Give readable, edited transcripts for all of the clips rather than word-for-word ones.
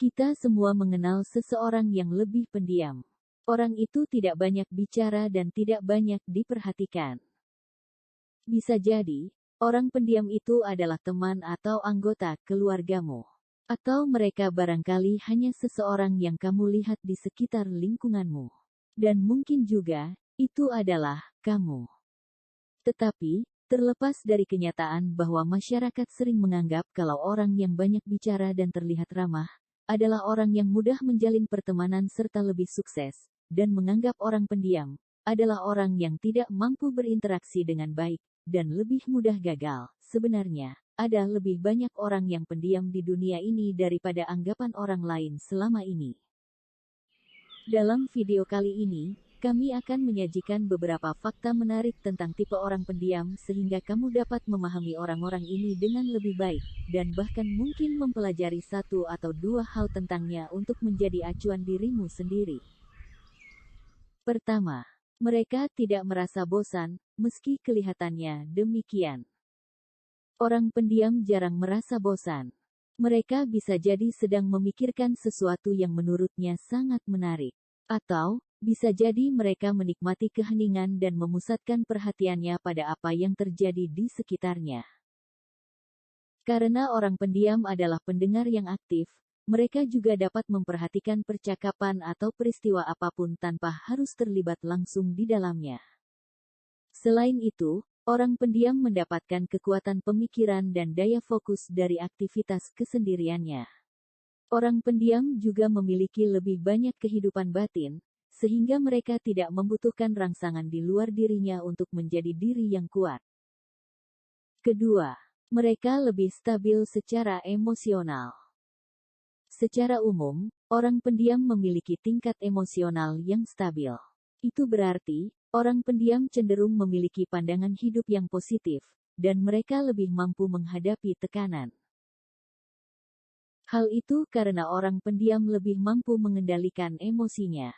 Kita semua mengenal seseorang yang lebih pendiam. Orang itu tidak banyak bicara dan tidak banyak diperhatikan. Bisa jadi, orang pendiam itu adalah teman atau anggota keluargamu. Atau mereka barangkali hanya seseorang yang kamu lihat di sekitar lingkunganmu. Dan mungkin juga, itu adalah kamu. Tetapi, terlepas dari kenyataan bahwa masyarakat sering menganggap kalau orang yang banyak bicara dan terlihat ramah, adalah orang yang mudah menjalin pertemanan serta lebih sukses, dan menganggap orang pendiam adalah orang yang tidak mampu berinteraksi dengan baik, dan lebih mudah gagal. Sebenarnya, ada lebih banyak orang yang pendiam di dunia ini daripada anggapan orang lain selama ini. Dalam video kali ini, kami akan menyajikan beberapa fakta menarik tentang tipe orang pendiam sehingga kamu dapat memahami orang-orang ini dengan lebih baik, dan bahkan mungkin mempelajari satu atau dua hal tentangnya untuk menjadi acuan dirimu sendiri. Pertama, mereka tidak merasa bosan, meski kelihatannya demikian. Orang pendiam jarang merasa bosan. Mereka bisa jadi sedang memikirkan sesuatu yang menurutnya sangat menarik. Atau, bisa jadi mereka menikmati keheningan dan memusatkan perhatiannya pada apa yang terjadi di sekitarnya. Karena orang pendiam adalah pendengar yang aktif, mereka juga dapat memperhatikan percakapan atau peristiwa apapun tanpa harus terlibat langsung di dalamnya. Selain itu, orang pendiam mendapatkan kekuatan pemikiran dan daya fokus dari aktivitas kesendiriannya. Orang pendiam juga memiliki lebih banyak kehidupan batin, sehingga mereka tidak membutuhkan rangsangan di luar dirinya untuk menjadi diri yang kuat. Kedua, mereka lebih stabil secara emosional. Secara umum, orang pendiam memiliki tingkat emosional yang stabil. Itu berarti, orang pendiam cenderung memiliki pandangan hidup yang positif, dan mereka lebih mampu menghadapi tekanan. Hal itu karena orang pendiam lebih mampu mengendalikan emosinya.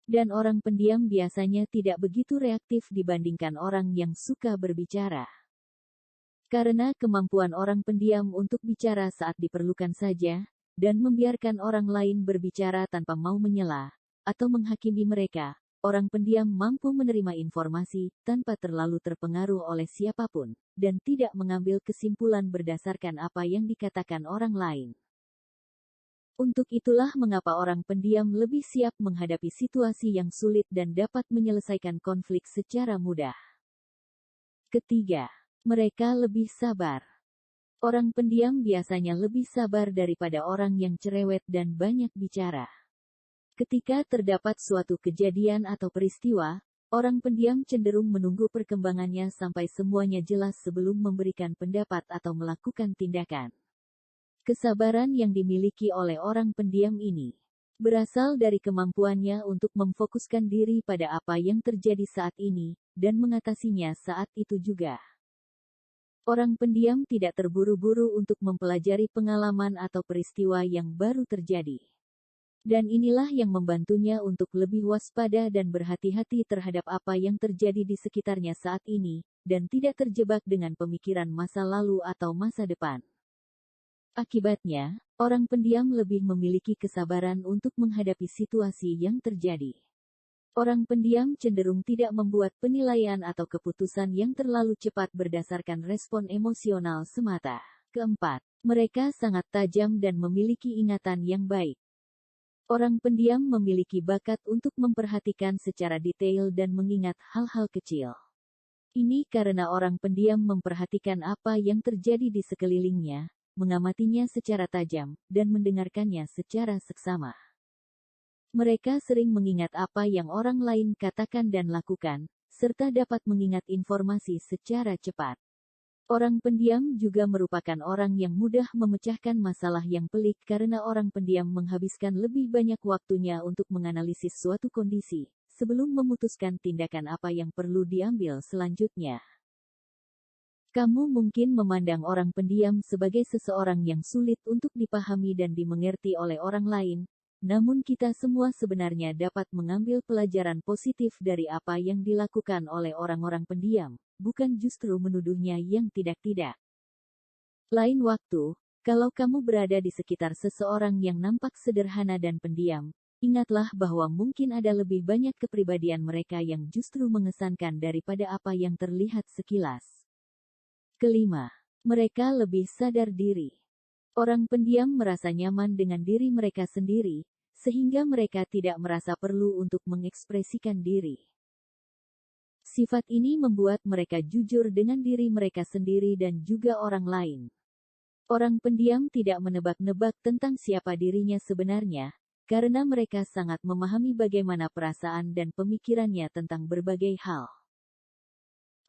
Dan orang pendiam biasanya tidak begitu reaktif dibandingkan orang yang suka berbicara. Karena kemampuan orang pendiam untuk bicara saat diperlukan saja, dan membiarkan orang lain berbicara tanpa mau menyela, atau menghakimi mereka, orang pendiam mampu menerima informasi tanpa terlalu terpengaruh oleh siapapun, dan tidak mengambil kesimpulan berdasarkan apa yang dikatakan orang lain. Untuk itulah mengapa orang pendiam lebih siap menghadapi situasi yang sulit dan dapat menyelesaikan konflik secara mudah. Ketiga, mereka lebih sabar. Orang pendiam biasanya lebih sabar daripada orang yang cerewet dan banyak bicara. Ketika terdapat suatu kejadian atau peristiwa, orang pendiam cenderung menunggu perkembangannya sampai semuanya jelas sebelum memberikan pendapat atau melakukan tindakan. Kesabaran yang dimiliki oleh orang pendiam ini berasal dari kemampuannya untuk memfokuskan diri pada apa yang terjadi saat ini, dan mengatasinya saat itu juga. Orang pendiam tidak terburu-buru untuk mempelajari pengalaman atau peristiwa yang baru terjadi. Dan inilah yang membantunya untuk lebih waspada dan berhati-hati terhadap apa yang terjadi di sekitarnya saat ini, dan tidak terjebak dengan pemikiran masa lalu atau masa depan. Akibatnya, orang pendiam lebih memiliki kesabaran untuk menghadapi situasi yang terjadi. Orang pendiam cenderung tidak membuat penilaian atau keputusan yang terlalu cepat berdasarkan respon emosional semata. Keempat, mereka sangat tajam dan memiliki ingatan yang baik. Orang pendiam memiliki bakat untuk memperhatikan secara detail dan mengingat hal-hal kecil. Ini karena orang pendiam memperhatikan apa yang terjadi di sekelilingnya, mengamatinya secara tajam, dan mendengarkannya secara seksama. Mereka sering mengingat apa yang orang lain katakan dan lakukan, serta dapat mengingat informasi secara cepat. Orang pendiam juga merupakan orang yang mudah memecahkan masalah yang pelik karena orang pendiam menghabiskan lebih banyak waktunya untuk menganalisis suatu kondisi, sebelum memutuskan tindakan apa yang perlu diambil selanjutnya. Kamu mungkin memandang orang pendiam sebagai seseorang yang sulit untuk dipahami dan dimengerti oleh orang lain, namun kita semua sebenarnya dapat mengambil pelajaran positif dari apa yang dilakukan oleh orang-orang pendiam, bukan justru menuduhnya yang tidak-tidak. Lain waktu, Kalau kamu berada di sekitar seseorang yang nampak sederhana dan pendiam, ingatlah bahwa mungkin ada lebih banyak kepribadian mereka yang justru mengesankan daripada apa yang terlihat sekilas. Kelima, mereka lebih sadar diri. Orang pendiam merasa nyaman dengan diri mereka sendiri, sehingga mereka tidak merasa perlu untuk mengekspresikan diri. Sifat ini membuat mereka jujur dengan diri mereka sendiri dan juga orang lain. Orang pendiam tidak menebak-nebak tentang siapa dirinya sebenarnya, karena mereka sangat memahami bagaimana perasaan dan pemikirannya tentang berbagai hal.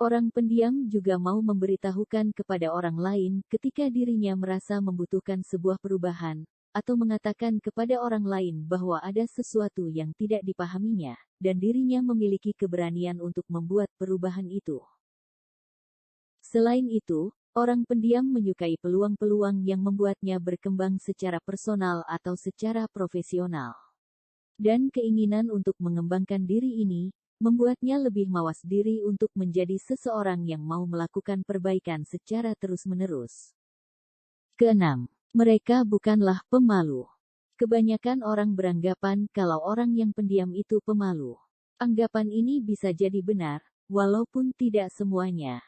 Orang pendiam juga mau memberitahukan kepada orang lain ketika dirinya merasa membutuhkan sebuah perubahan, atau mengatakan kepada orang lain bahwa ada sesuatu yang tidak dipahaminya, dan dirinya memiliki keberanian untuk membuat perubahan itu. Selain itu, orang pendiam menyukai peluang-peluang yang membuatnya berkembang secara personal atau secara profesional. Dan keinginan untuk mengembangkan diri ini, membuatnya lebih mawas diri untuk menjadi seseorang yang mau melakukan perbaikan secara terus-menerus. Keenam, mereka bukanlah pemalu. Kebanyakan orang beranggapan kalau orang yang pendiam itu pemalu. Anggapan ini bisa jadi benar, walaupun tidak semuanya.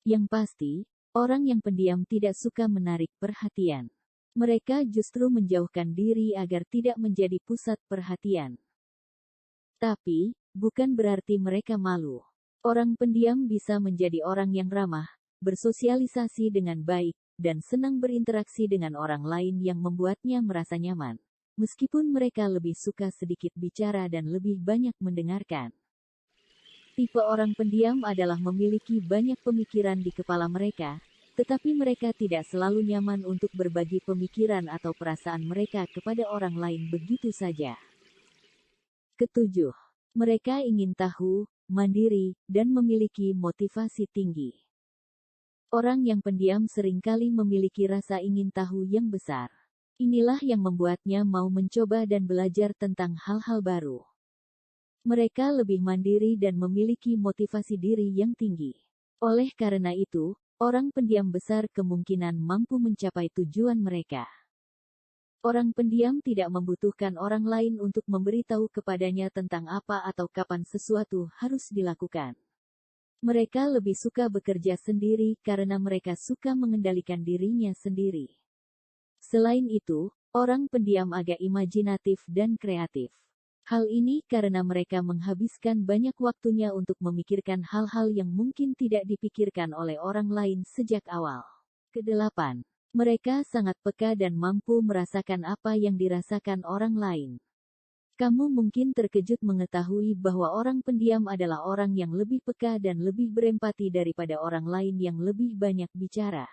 Yang pasti, orang yang pendiam tidak suka menarik perhatian. Mereka justru menjauhkan diri agar tidak menjadi pusat perhatian. Tapi, bukan berarti mereka malu. Orang pendiam bisa menjadi orang yang ramah, bersosialisasi dengan baik, dan senang berinteraksi dengan orang lain yang membuatnya merasa nyaman. Meskipun mereka lebih suka sedikit bicara dan lebih banyak mendengarkan. Tipe orang pendiam adalah memiliki banyak pemikiran di kepala mereka, tetapi mereka tidak selalu nyaman untuk berbagi pemikiran atau perasaan mereka kepada orang lain begitu saja. Ketujuh, mereka ingin tahu, mandiri, dan memiliki motivasi tinggi. Orang yang pendiam seringkali memiliki rasa ingin tahu yang besar. Inilah yang membuatnya mau mencoba dan belajar tentang hal-hal baru. Mereka lebih mandiri dan memiliki motivasi diri yang tinggi. Oleh karena itu, orang pendiam besar kemungkinan mampu mencapai tujuan mereka. Orang pendiam tidak membutuhkan orang lain untuk memberitahu kepadanya tentang apa atau kapan sesuatu harus dilakukan. Mereka lebih suka bekerja sendiri karena mereka suka mengendalikan dirinya sendiri. Selain itu, orang pendiam agak imajinatif dan kreatif. Hal ini karena mereka menghabiskan banyak waktunya untuk memikirkan hal-hal yang mungkin tidak dipikirkan oleh orang lain sejak awal. Kedelapan, mereka sangat peka dan mampu merasakan apa yang dirasakan orang lain. Kamu mungkin terkejut mengetahui bahwa orang pendiam adalah orang yang lebih peka dan lebih berempati daripada orang lain yang lebih banyak bicara.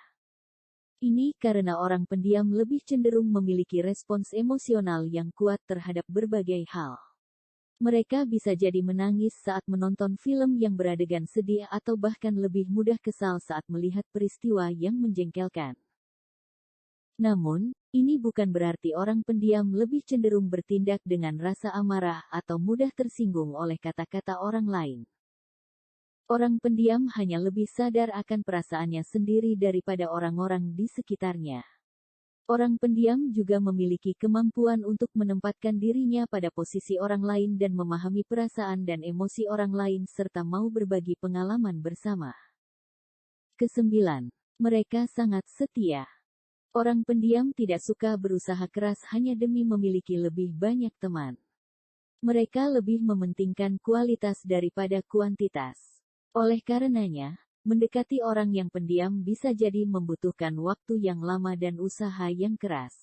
Ini karena orang pendiam lebih cenderung memiliki respons emosional yang kuat terhadap berbagai hal. Mereka bisa jadi menangis saat menonton film yang beradegan sedih atau bahkan lebih mudah kesal saat melihat peristiwa yang menjengkelkan. Namun, ini bukan berarti orang pendiam lebih cenderung bertindak dengan rasa amarah atau mudah tersinggung oleh kata-kata orang lain. Orang pendiam hanya lebih sadar akan perasaannya sendiri daripada orang-orang di sekitarnya. Orang pendiam juga memiliki kemampuan untuk menempatkan dirinya pada posisi orang lain dan memahami perasaan dan emosi orang lain serta mau berbagi pengalaman bersama. Kesembilan, mereka sangat setia. Orang pendiam tidak suka berusaha keras hanya demi memiliki lebih banyak teman. Mereka lebih mementingkan kualitas daripada kuantitas. Oleh karenanya, mendekati orang yang pendiam bisa jadi membutuhkan waktu yang lama dan usaha yang keras.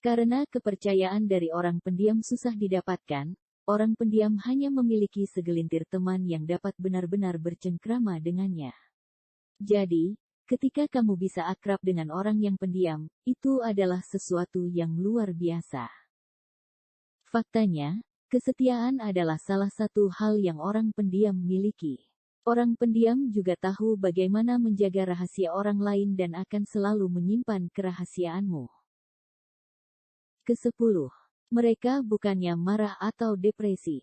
Karena kepercayaan dari orang pendiam susah didapatkan, orang pendiam hanya memiliki segelintir teman yang dapat benar-benar bercengkrama dengannya. Jadi, ketika kamu bisa akrab dengan orang yang pendiam, itu adalah sesuatu yang luar biasa. Faktanya, kesetiaan adalah salah satu hal yang orang pendiam miliki. Orang pendiam juga tahu bagaimana menjaga rahasia orang lain dan akan selalu menyimpan kerahasiaanmu. Kesepuluh, mereka bukannya marah atau depresi.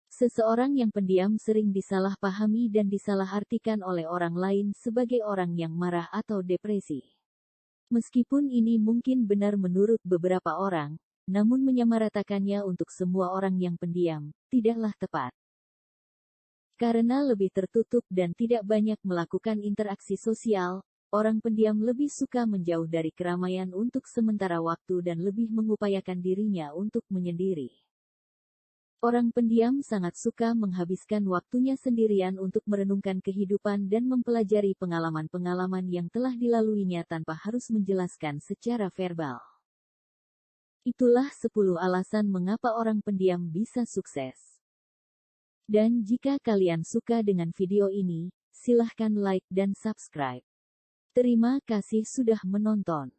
Seseorang yang pendiam sering disalahpahami dan disalahartikan oleh orang lain sebagai orang yang marah atau depresi. Meskipun ini mungkin benar menurut beberapa orang, namun menyamaratakannya untuk semua orang yang pendiam, tidaklah tepat. Karena lebih tertutup dan tidak banyak melakukan interaksi sosial, orang pendiam lebih suka menjauh dari keramaian untuk sementara waktu dan lebih mengupayakan dirinya untuk menyendiri. Orang pendiam sangat suka menghabiskan waktunya sendirian untuk merenungkan kehidupan dan mempelajari pengalaman-pengalaman yang telah dilaluinya tanpa harus menjelaskan secara verbal. Itulah 10 alasan mengapa orang pendiam bisa sukses. Dan jika kalian suka dengan video ini, silahkan like dan subscribe. Terima kasih sudah menonton.